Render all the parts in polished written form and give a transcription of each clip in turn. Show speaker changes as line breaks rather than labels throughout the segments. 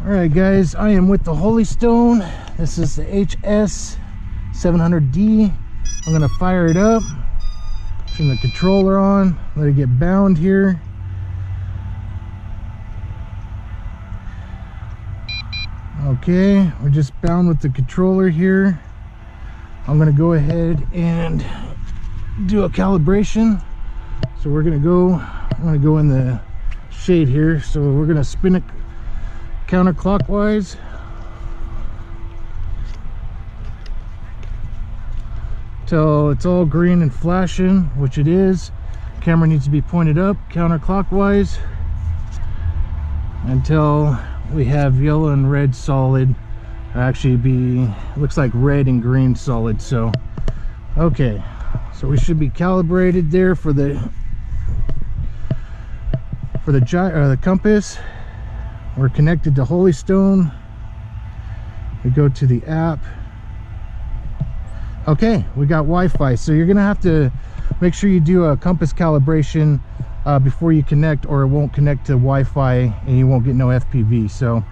Alright guys, I am with the HolyStone. This is the HS700D. I'm going to fire it up, turn the controller on, let it get bound here. Okay, we're just bound with the controller here. I'm going to go ahead and do a calibration. So we're going to go, I'm going to go in the shade here. So we're going to spin it counterclockwise till it's all green and flashing, which it is. Camera needs to be pointed up counterclockwise until we have yellow and red solid. Actually it looks like red and green solid. So okay, so we should be calibrated there for the compass. We're connected to HolyStone. We go to the app. Okay, we got Wi-Fi. So you're gonna have to make sure you do a compass calibration before you connect, or it won't connect to Wi-Fi and you won't get no FPV. So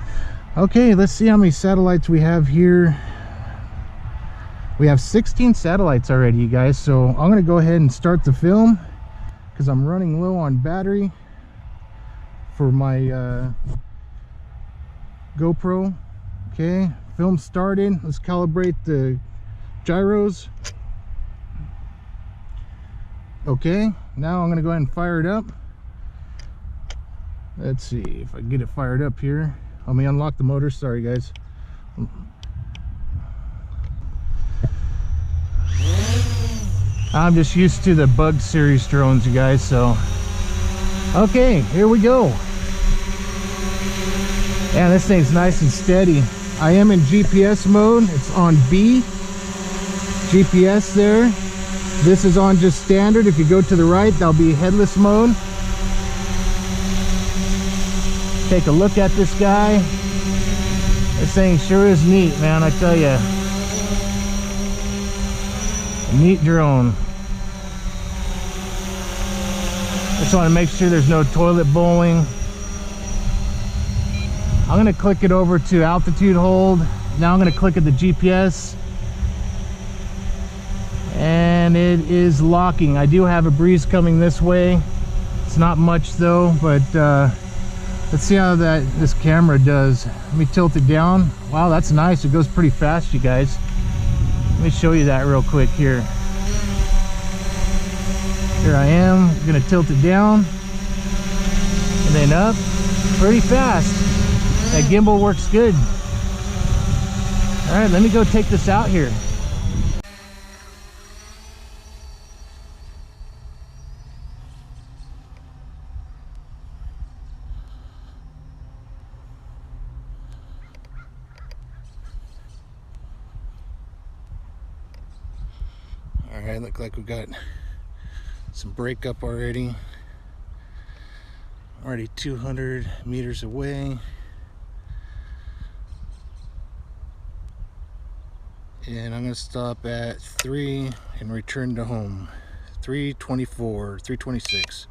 okay, let's see how many satellites we have here. We have 16 satellites already, you guys. So I'm gonna go ahead and start the film because I'm running low on battery for my GoPro. Okay, film started. Let's calibrate the gyros. Okay, now I'm gonna go ahead and fire it up. Let's see if I can get it fired up here. Let me unlock the motor. Sorry guys. I'm just used to the Bug series drones, you guys. So okay, here we go. Yeah, this thing's nice and steady. I am in GPS mode. It's on B. GPS there. This is on just standard. If you go to the right, that'll be headless mode. Take a look at this guy. This thing sure is neat, man, I tell you. A neat drone. Just want to make sure there's no toilet bowling. I'm going to click it over to altitude hold. Now I'm going to click at the GPS. And it is locking. I do have a breeze coming this way. It's not much though, but let's see how this camera does. Let me tilt it down. Wow, that's nice. It goes pretty fast, you guys. Let me show you that real quick here. Here I am. I'm going to tilt it down and then up. Pretty fast. That gimbal works good. All right, let me go take this out here. All right, look like we got some breakup already. Already 200 meters away. And I'm going to stop at 3 and return to home. 324, 326.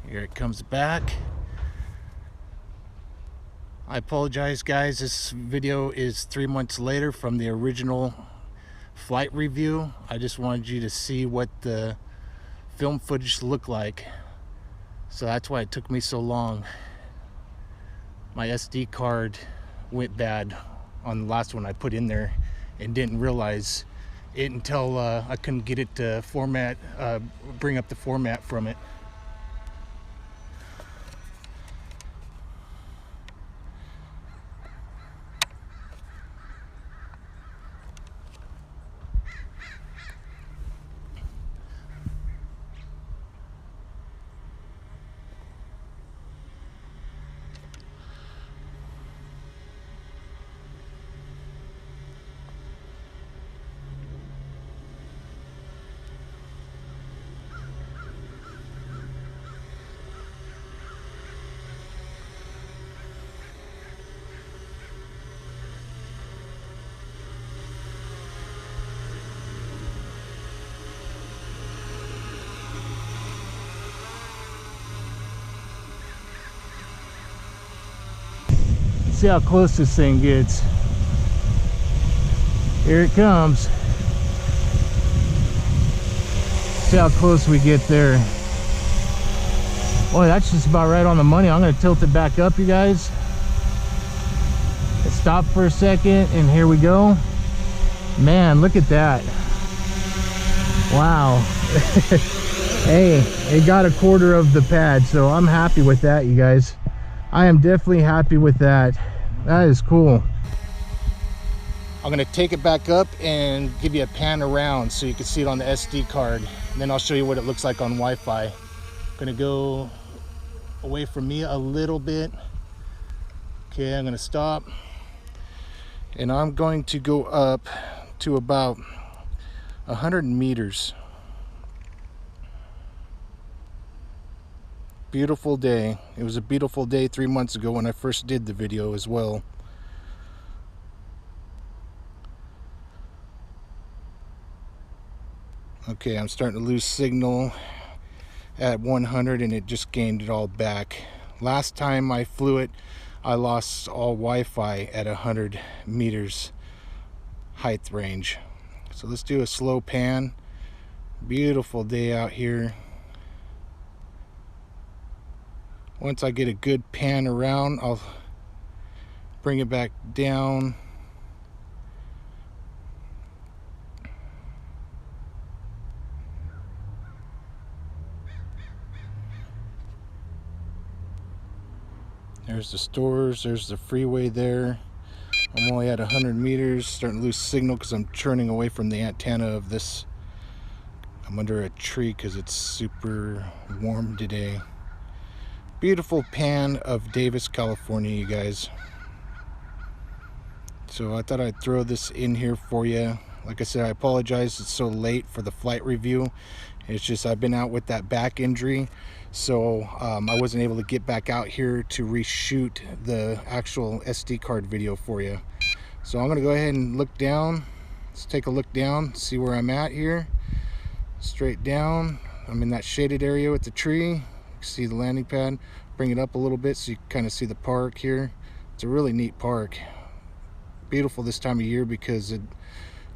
Here it comes back. I apologize guys, this video is 3 months later from the original flight review. I just wanted you to see what the film footage looked like. So that's why it took me so long. My SD card went bad on the last one I put in there and didn't realize it until I couldn't get it to format, bring up the format from it. See how close this thing gets. Here it comes. See how close we get there. Boy, that's just about right on the money. I'm going to tilt it back up, you guys. Stop for a second, and here we go. Man, look at that. Wow. Hey, it got a quarter of the pad, so I'm happy with that, you guys. I am definitely happy with that. That is cool. I'm gonna take it back up and give you a pan around so you can see it on the SD card. And then I'll show you what it looks like on Wi-Fi. Gonna go away from me a little bit. Okay, I'm gonna stop. And I'm going to go up to about 100 meters. Beautiful day. It was a beautiful day 3 months ago when I first did the video as well. Okay, I'm starting to lose signal at 100 and it just gained it all back. Last time I flew it, I lost all Wi-Fi at 100 meters height range. So let's do a slow pan. Beautiful day out here. Once I get a good pan around, I'll bring it back down. There's the stores, there's the freeway there. I'm only at 100 meters, starting to lose signal because I'm turning away from the antenna of this. I'm under a tree because it's super warm today. Beautiful pan of Davis, California, you guys. So I thought I'd throw this in here for you. Like I said, I apologize it's so late for the flight review. It's just I've been out with that back injury, so I wasn't able to get back out here to reshoot the actual SD card video for you. So I'm gonna go ahead and look down. Let's take a look down, see where I'm at here. Straight down. I'm in that shaded area with the tree. You can see the landing pad. Bring it up a little bit so you can kind of see the park here. It's a really neat park. Beautiful this time of year because it's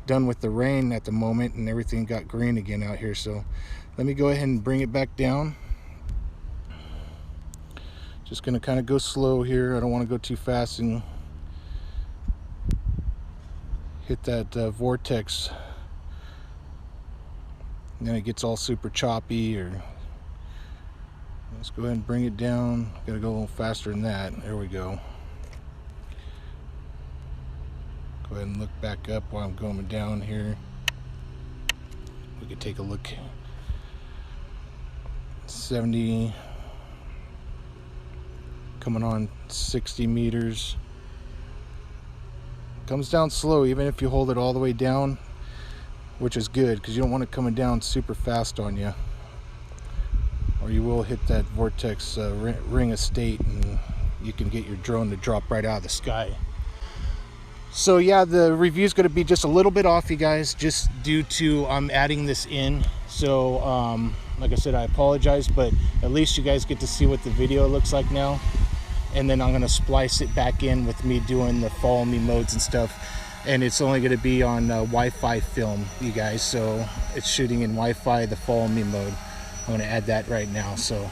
done with the rain at the moment and everything got green again out here. So let me go ahead and bring it back down. Just gonna kind of go slow here. I don't want to go too fast and hit that vortex. And then it gets all super choppy. Or let's go ahead and bring it down. Gotta go a little faster than that. There we go. Go ahead and look back up while I'm going down here. We could take a look. 70, coming on 60 meters. Comes down slow even if you hold it all the way down, which is good because you don't want it coming down super fast on you, or you will hit that vortex ring of state and you can get your drone to drop right out of the sky. So yeah, the review is going to be just a little bit off, you guys, just due to I'm adding this in. So like I said, I apologize, but at least you guys get to see what the video looks like now. And then I'm going to splice it back in with me doing the follow me modes and stuff. And it's only going to be on Wi-Fi film, you guys. So it's shooting in Wi-Fi, the follow me mode. I'm going to add that right now. So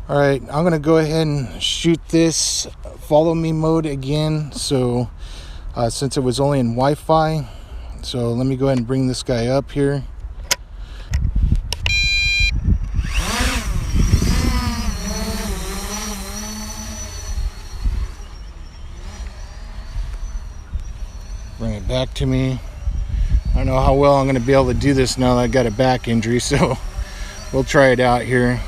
all right, I'm gonna go ahead and shoot this follow me mode again. So since it was only in Wi-Fi, so let me go ahead and bring this guy up here. Bring it back to me. I don't know how well I'm gonna be able to do this now that I got a back injury, so we'll try it out here.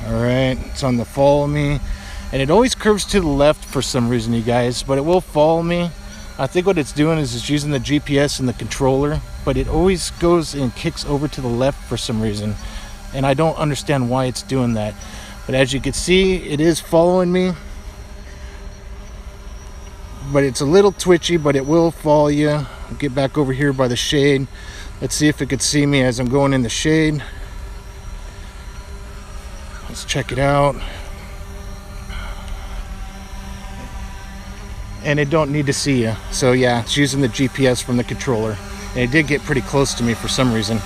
Alright, it's on the follow me, and it always curves to the left for some reason, you guys, but it will follow me. I think what it's doing is it's using the GPS and the controller, but it always goes and kicks over to the left for some reason, and I don't understand why it's doing that. But as you can see, it is following me, but it's a little twitchy, but it will follow you. Get back over here by the shade. Let's see if it could see me as I'm going in the shade. Let's check it out. And it don't need to see you. So yeah, it's using the GPS from the controller. And it did get pretty close to me for some reason.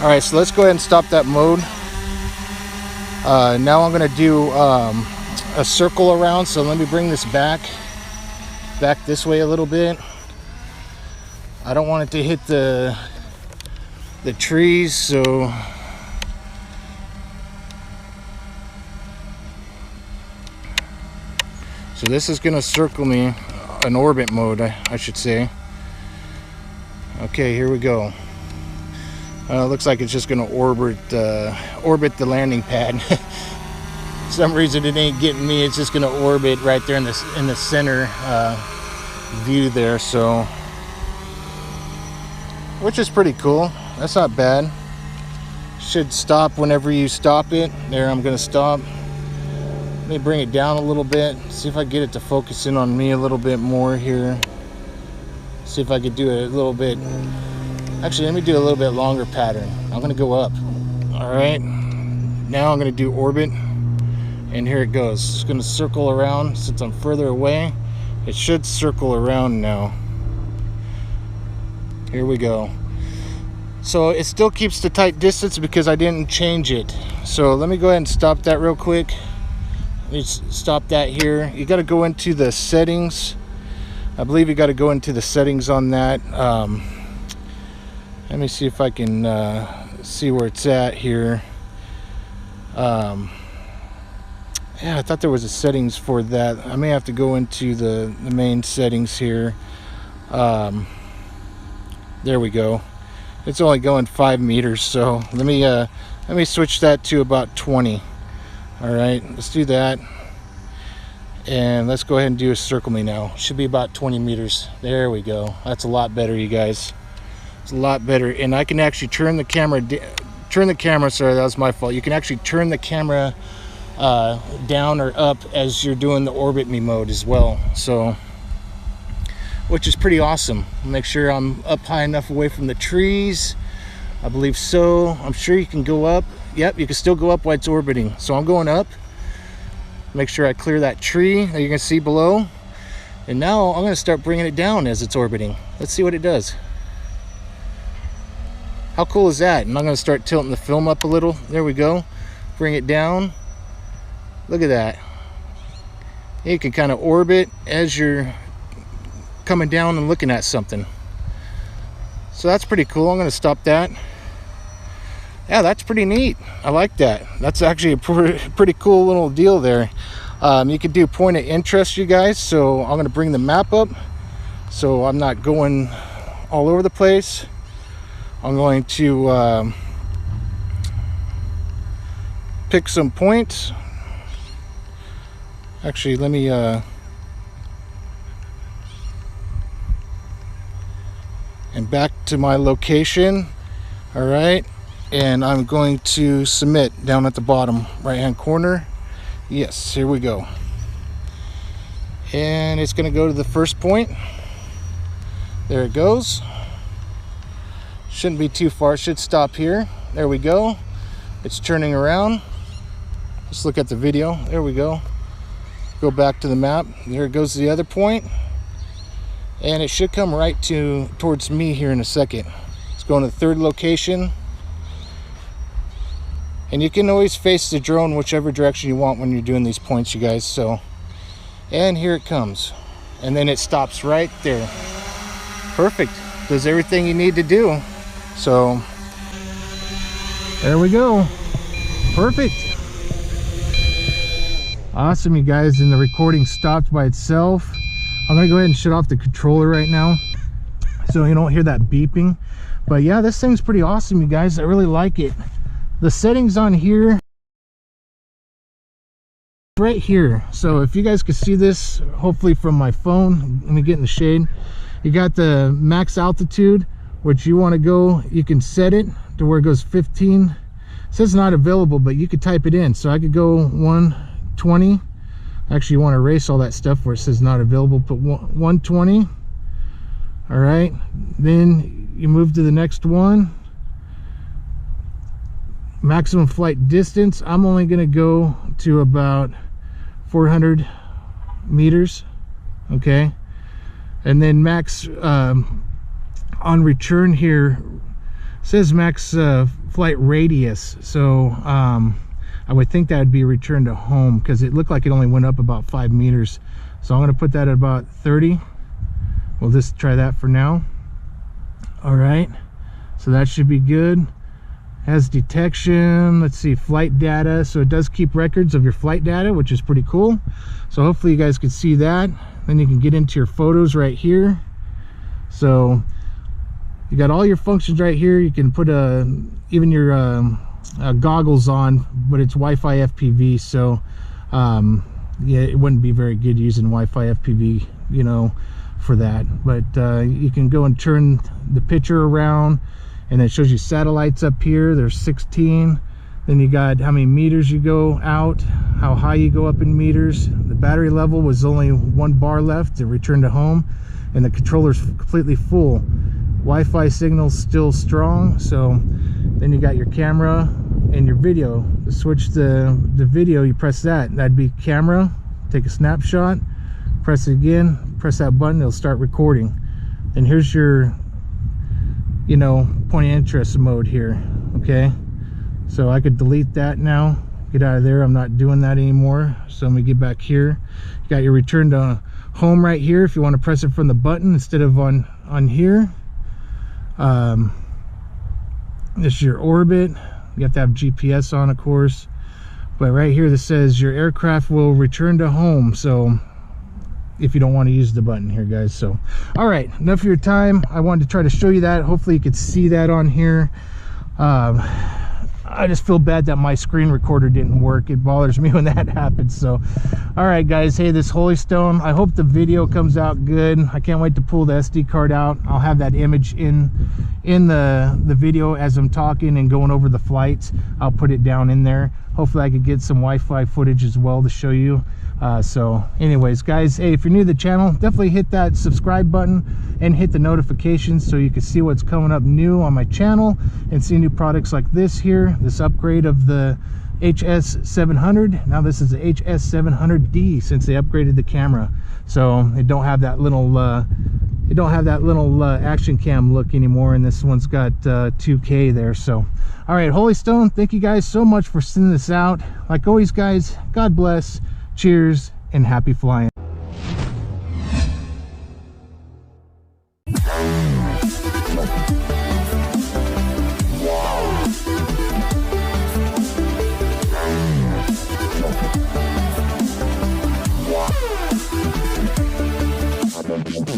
All right, so let's go ahead and stop that mode. Now I'm gonna do a circle around. So let me bring this back this way a little bit. I don't want it to hit the trees, so this is gonna circle me an orbit mode, I should say. Okay, here we go. Looks like it's just gonna orbit the landing pad. For some reason it ain't getting me. It's just gonna orbit right there in the center view there. So, which is pretty cool. That's not bad. Should stop whenever you stop it. There, I'm gonna stop. Let me bring it down a little bit. See if I get it to focus in on me a little bit more here. See if I could do it a little bit. Actually, let me do a little bit longer pattern. I'm gonna go up. All right. Now I'm gonna do orbit, and here it goes. It's gonna circle around. Since I'm further away, it should circle around now. Here we go. So it still keeps the tight distance because I didn't change it. So let me go ahead and stop that real quick. Let's stop that here. You got to go into the settings. I believe you got to go into the settings on that. Let me see if I can see where it's at here. Yeah, I thought there was a settings for that. I may have to go into the main settings here. There we go. It's only going 5 meters, so let me switch that to about 20. All right, let's do that, and let's go ahead and do a circle me now. Should be about 20 meters. There we go. That's a lot better, you guys. It's a lot better, and I can actually turn the camera. Sorry, that was my fault. You can actually turn the camera down or up as you're doing the orbit me mode as well. So, which is pretty awesome. Make sure I'm up high enough away from the trees. I believe so. I'm sure you can go up. Yep, you can still go up while it's orbiting. So I'm going up. Make sure I clear that tree that you can see below. And now I'm going to start bringing it down as it's orbiting. Let's see what it does. How cool is that? And I'm going to start tilting the film up a little. There we go. Bring it down. Look at that. You can kind of orbit as you're coming down and looking at something. So that's pretty cool. I'm going to stop that. Yeah, that's pretty neat. I like that. That's actually a pretty cool little deal there. You could do point of interest, you guys. So I'm going to bring the map up so I'm not going all over the place. I'm going to pick some points. Actually, let me and back to my location. All right, and I'm going to submit down at the bottom right hand corner. Yes, here we go. And it's going to go to the first point. There it goes. Shouldn't be too far. It should stop here. There we go. It's turning around. Let's look at the video. There we go. Go back to the map. There it goes to the other point. And it should come right towards me here in a second. It's going to the third location. And you can always face the drone whichever direction you want when you're doing these points, you guys. So, and here it comes. And then it stops right there. Perfect. Does everything you need to do. So, there we go. Perfect. Awesome, you guys. And the recording stopped by itself. I'm gonna go ahead and shut off the controller right now so you don't hear that beeping. But yeah, this thing's pretty awesome, you guys. I really like it. The settings on here, right here. So if you guys can see this, hopefully from my phone, let me get in the shade. You got the max altitude, which you want to go, you can set it to where it goes 15. It says not available, but you could type it in. So I could go 120. Actually, you want to erase all that stuff where it says not available, put 120. All right, then you move to the next one. Maximum flight distance, I'm only going to go to about 400 meters. Okay, and then max on return here says max flight radius, so I would think that would be a return to home, because it looked like it only went up about 5 meters. So I'm going to put that at about 30. We'll just try that for now. All right, so that should be good. Has detection, let's see, flight data, so it does keep records of your flight data, which is pretty cool. So hopefully you guys can see that. Then you can get into your photos right here. So you got all your functions right here. You can put even your goggles on, but it's Wi-Fi FPV, so yeah, it wouldn't be very good using Wi-Fi FPV, you know, for that. But you can go and turn the picture around, and it shows you satellites up here. There's 16. Then you got how many meters you go out, how high you go up in meters. The battery level was only 1 bar left to return to home, and the controller's completely full. Wi-Fi signal's still strong. So then you got your camera and your video. To switch the video, you press that. That'd be camera, take a snapshot, press it again, press that button, it'll start recording. And here's your, you know, point of interest mode here. Okay, so I could delete that now, get out of there. I'm not doing that anymore. So let me get back here. You got your return to home right here if you want to press it from the button instead of on here. This is your orbit. You have to have GPS on, of course, but right here this says your aircraft will return to home. So if you don't want to use the button here, guys. So all right, enough of your time. I wanted to try to show you that. Hopefully you could see that on here. I just feel bad that my screen recorder didn't work. It bothers me when that happens. So all right, guys, hey, this HolyStone, I hope the video comes out good. I can't wait to pull the SD card out. I'll have that image in the video as I'm talking and going over the flights. I'll put it down in there. Hopefully I could get some Wi-Fi footage as well to show you. So anyways, guys, hey, if you're new to the channel, definitely hit that subscribe button and hit the notifications so you can see what's coming up new on my channel and see new products like this here, this upgrade of the HS700. Now this is the HS700D, since they upgraded the camera, so it don't have that little action cam look anymore, and this one's got 2K there. So all right, HolyStone, thank you guys so much for sending this out. Like always, guys, God bless, cheers, and happy flying.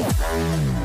Yeah.